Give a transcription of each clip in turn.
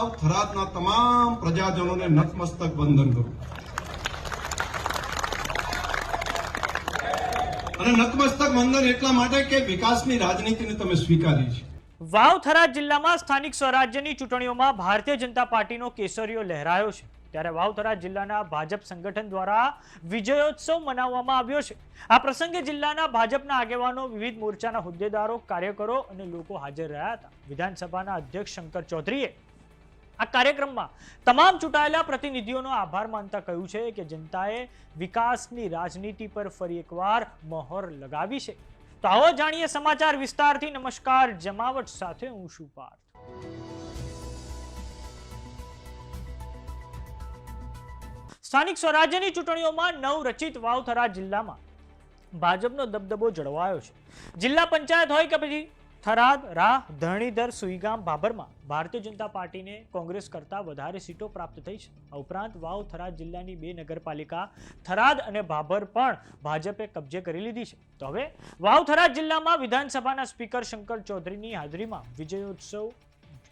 વાવ થરાદના તમામ પ્રજાજનોને નતમસ્તક વંદન કરું અને નતમસ્તક વંદન એટલા માટે કે વિકાસની રાજનીતિને તમે સ્વીકારી છે। વાવ થરાદ જિલ્લામાં સ્થાનિક સ્વરાજ્યની ચૂંટણીઓમાં ભારતીય જનતા પાર્ટીનો કેસરીયો લહેરાયો છે, ત્યારે વાવ થરાદ જિલ્લાના ભાજપ સંગઠન દ્વારા વિજયોત્સવ મનાવવામાં આવ્યો છે। આ પ્રસંગે જિલ્લાના ભાજપના આગેવાનો, વિવિધ મોરચાના હોદ્દેદારો, કાર્યકરો અને લોકો હાજર રહ્યા હતા। વિધાનસભાના અધ્યક્ષ શંકર ચૌધરીએ આ કાર્યક્રમમાં તમામ ચૂંટાયેલા પ્રતિનિધિઓનો આભાર માનતા કહ્યું છે કે જનતાએ વિકાસની રાજનીતિ પર ફરી એકવાર મહોર લગાવી છે। તો આવો જાણીએ સમાચાર વિસ્તારથી। નમસ્કાર, જમાવટ સાથે હું છું પાર્થ। સ્થાનિક સ્વરાજ્યની ચૂંટણીઓમાં નવરચિત વાવ થરાદ જિલ્લામાં ભાજપનો દબદબો જળવાયો છે। જિલ્લા પંચાયત હોય કે પછી થરાદ, રાહ, ધરણીધર, સુઈગામ, ભાભરમાં ભારતીય જનતા પાર્ટીને કોંગ્રેસ કરતા વધારે સીટો પ્રાપ્ત થઈ છે। આ ઉપરાંત વાવ થરાદ જિલ્લાની 2 નગરપાલિકા થરાદ અને ભાભર પણ ભાજપે કબજે કરી લીધી છે। તો હવે વાવ થરાદ જિલ્લામાં વિધાનસભાના સ્પીકર શંકર ચૌધરીની હાજરીમાં વિજયોત્સવ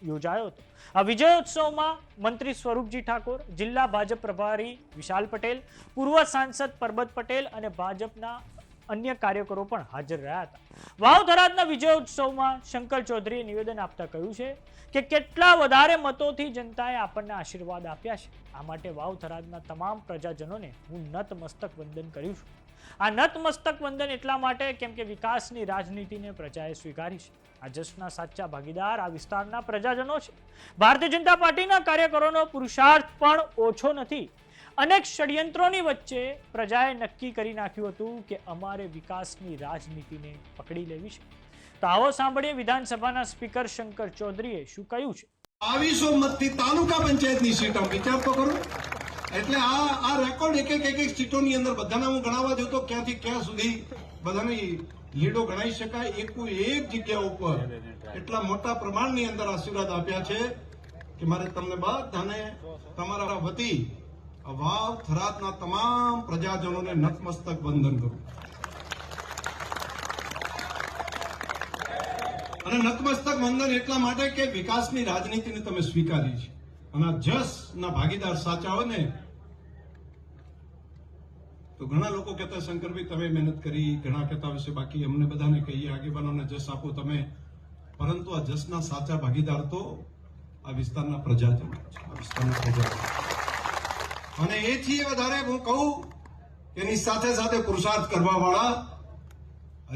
યોજાયો હતો। આ વિજયોત્સવમાં મંત્રી સ્વરૂપજી ઠાકોર, જિલ્લા ભાજપ પ્રભારી વિશાલ પટેલ, પૂર્વ સાંસદ પરબત પટેલ અને ભાજપના અન્ય કાર્યકરો પણ હાજર રહ્યા હતા। વાવ થરાદના વિજયોત્સવમાં શંકર ચૌધરીએ નિવેદન આપતા કહ્યું છે કે કેટલા વધારે મતોથી જનતાએ આપણને આશીર્વાદ આપ્યા છે, આ માટે વાવ થરાદના તમામ પ્રજાજનોને હું નતમસ્તક વંદન કર્યું છું। આ નતમસ્તક વંદન એટલા માટે કેમ કે વિકાસની રાજનીતિને પ્રજાએ સ્વીકારી છે। આ જશ્નના સાચા ભાગીદાર આ વિસ્તારના પ્રજાજનો છે। ભારતીય જનતા પાર્ટીના કાર્યકરોનો પુરુષાર્થ પણ ઓછો નથી। અનેક ષડયંત્રોની વચ્ચે પ્રજાએ નક્કી કરી નાખ્યું હતું કે અમારે વિકાસની રાજનીતિને પકડી લેવી છે। તો આવો સાંભળીએ વિધાનસભાના સ્પીકર શંકર ચૌધરીએ શું કહ્યું છે। 2200 મતથી તાલુકા પંચાયતની સીટ વિચાર તો કરો, એટલે આ રેકોર્ડ એક સીટોની અંદર બધાને હું ગણાવવા જતો ક્યાંથી ક્યાં સુધી બધાની લીડો ગણાવી શકાય। એક જગ્યા ઉપર એટલા મોટા પ્રમાણની અંદર આશીર્વાદ આપ્યા છે કે મારે તમને બધાને તમારા વતી વાવ થરાદના તમામ પ્રજાજનોને નતમસ્તક વંદન કરું અને નતમસ્તક વંદન એટલા માટે કે વિકાસની રાજનીતિને તમે સ્વીકારી છે અને આ જસના ભાગીદાર સાચા હોય ને તો ઘણા લોકો કહેતા શંકરભાઈ તમે મહેનત કરી, ઘણા કહેતા હશે બાકી અમને બધાને કહીએ આગેવાનોને જસ આપો તમે, પરંતુ આ જસના સાચા ભાગીદાર તો આ વિસ્તારના પ્રજાજનો છે, આ વિસ્તારના પ્રજાજનો। અને એથી વધારે હું કહું એની સાથે સાથે પુરુષાર્થ કરવા વાળા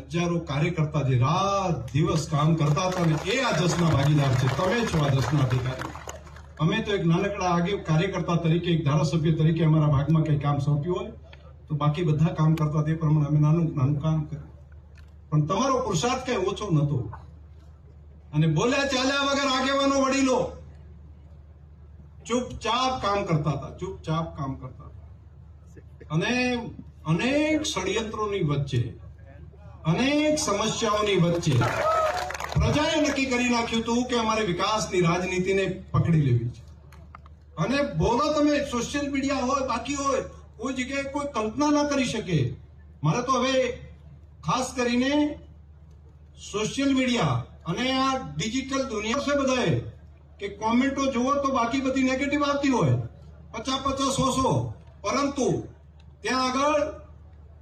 હજારો કાર્યકર્તા જે રાત દિવસ કામ કરતા હતા ને એ આ જસના ભાગીદાર છે। તમે છો આ જસના અધિકારી। અમે તો એક નાનકડા કાર્યકર્તા તરીકે, એક ધારાસભ્ય તરીકે અમારા ભાગમાં કઈ કામ સોંપ્યું હોય તો બાકી બધા કામ કરતા તે પ્રમાણે અમે નાનું કામ કર્યું, પણ તમારો પુરુષાર્થ કઈ ઓછો નતો અને બોલ્યા ચાલ્યા વગર આગેવાનો વડીલો ચૂપચાપ કામ કરતા હતા, ચૂપચાપ કામ કરતા હતા અને અનેક ષડયંત્રોની વચ્ચે, અનેક સમસ્યાઓની વચ્ચે પ્રજાએ નક્કી કરી નાખ્યું હતું કે અમારે વિકાસની રાજનીતિને પકડી લેવી છે। અને બોલો તમે સોશિયલ મીડિયા હોય, બાકી હોય, કોઈ જગ્યાએ કોઈ કલ્પના ના કરી શકે। મારે તો હવે ખાસ કરીને સોશિયલ મીડિયા અને આ ડિજિટલ દુનિયા છે બધાએ કે કોમેન્ટો જુઓ તો બાકી બધી નેગેટિવ આવતી હોય 50-100, પરંતુ ત્યાં આગળ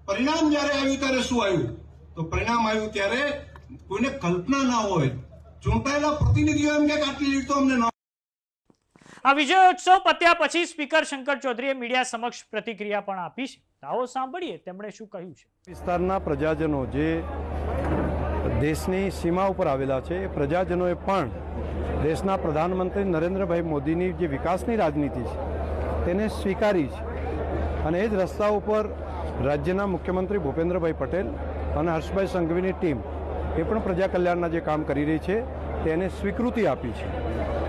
પરિણામ જયારે આવ્યું ત્યારે શું આવ્યું? તો પરિણામ આવ્યું ત્યારે કોઈને કલ્પના ના હોય, ચૂંટાયેલા પ્રતિનિધિઓ એમ કે આટલી લીડ તો અમને ન। આ વિજયોત્સવ પત્યા પછી સ્પીકર શંકર ચૌધરીએ મીડિયા સમક્ષ પ્રતિક્રિયા પણ આપી છે। આવો સાંભળીએ તેમણે શું કહ્યું છે। વિસ્તારના પ્રજાજનો જે દેશની સીમા ઉપર આવેલા છે એ પ્રજાજનોએ પણ દેશના પ્રધાનમંત્રી નરેન્દ્રભાઈ મોદીની જે વિકાસની રાજનીતિ છે તેને સ્વીકારી છે અને એ જ રસ્તા ઉપર રાજ્યના મુખ્યમંત્રી ભૂપેન્દ્રભાઈ પટેલ અને હર્ષભાઈ સંઘવીની ટીમ એ પણ પ્રજા કલ્યાણના જે કામ કરી રહી છે તેને સ્વીકૃતિ આપી છે।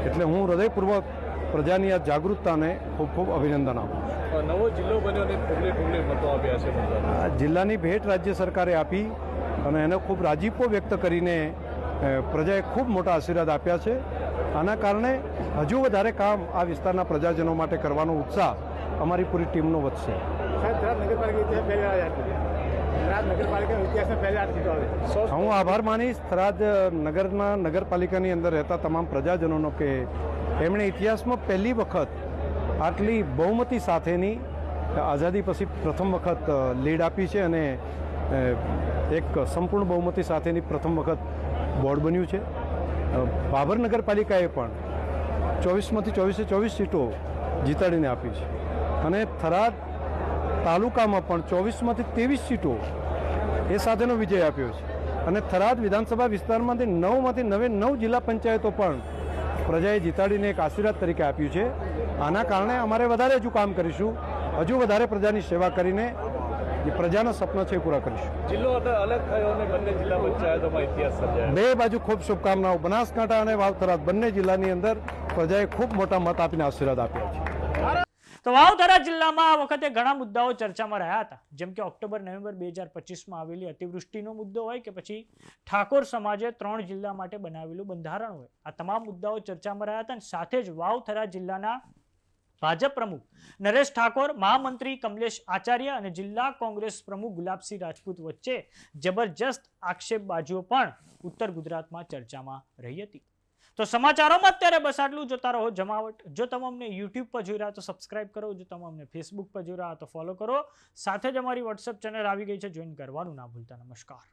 એટલે હું હૃદયપૂર્વક પ્રજાની આ જાગૃતતાને ખૂબ ખૂબ અભિનંદન આપું છું। નવો જિલ્લો બન્યો અને ઠોગલે મતો આપ્યા છે। આ જિલ્લાની ભેટ રાજ્ય સરકારે આપી અને એને ખૂબ રાજીપો વ્યક્ત કરીને પ્રજાએ ખૂબ મોટા આશીર્વાદ આપ્યા છે। આના કારણે હજુ વધારે કામ આ વિસ્તારના પ્રજાજનો માટે કરવાનો ઉત્સાહ અમારી પૂરી ટીમનો વધશે। હું આભાર માનીશ થરાદ નગરના નગરપાલિકાની અંદર રહેતા તમામ પ્રજાજનોનો કે એમણે ઇતિહાસમાં પહેલી વખત આટલી બહુમતી સાથેની આઝાદી પછી પ્રથમ વખત લીડ આપી છે અને એક સંપૂર્ણ બહુમતી સાથેની પ્રથમ વખત બોર્ડ બન્યું છે. ભાભર નગરપાલિકાએ પણ 24માંથી 24 સીટો જીતાડીને આપી છે અને થરાદ તાલુકામાં પણ 24માંથી 23 સીટો એ સાથેનો વિજય આપ્યો છે અને થરાદ વિધાનસભા વિસ્તારમાંથી 9 જિલ્લા પંચાયતો પણ પ્રજાએ જીતાડીને એક આશીર્વાદ તરીકે આપ્યું છે. આના કારણે અમારે વધારે હજુ કામ કરીશું, હજુ વધારે પ્રજાની સેવા કરીને જે પ્રજાના સપના છે એ પૂરા કરીશું. જિલ્લો અલગ થયો અને બંને જિલ્લા પંચાયતોમાં ઇતિહાસ સર્જાયો. બે બાજુ ખૂબ શુભકામનાઓ. બનાસકાંઠા અને વાવ થરાદ બંને જિલ્લાની અંદર પ્રજાએ ખૂબ મોટા મત આપીને આશીર્વાદ આપ્યા છે. તો વાવ થરાદ જિલ્લામાં આ વખતે ઘણા મુદ્દાઓ ચર્ચામાં રહ્યા હતા, જેમ કે ઓક્ટોબર-નવેમ્બર 2025માં આવેલી અતિવૃષ્ટિનો મુદ્દો હોય કે પછી ઠાકોર સમાજે 3 જિલ્લા માટે બનાવેલું બંધારણ હોય. આ તમામ મુદ્દાઓ ચર્ચામાં રહ્યા હતા અને સાથે જ વાવ થરાદ જિલ્લાના ભાજપ પ્રમુખ નરેશ ઠાકોર, મહામંત્રી કમલેશ આચાર્ય અને જિલ્લા કોંગ્રેસ પ્રમુખ ગુલાબસિંહ રાજપૂત વચ્ચે જબરજસ્ત આક્ષેપબાજીઓ પણ ઉત્તર ગુજરાતમાં ચર્ચામાં રહી હતી. તો સમાચારોમાં અત્યારે બસ આટલું. જોતા રહો જમાવટ. જો તમે અમને યુટ્યુબ પર જોઈ રહ્યા તો સબસ્ક્રાઇબ કરો, જો તમે અમને ફેસબુક પર જોઈ રહ્યા તો ફોલો કરો. સાથે જ અમારી વોટ્સએપ ચેનલ આવી ગઈ છે, જોઈન કરવાનું ના ભૂલતા. નમસ્કાર.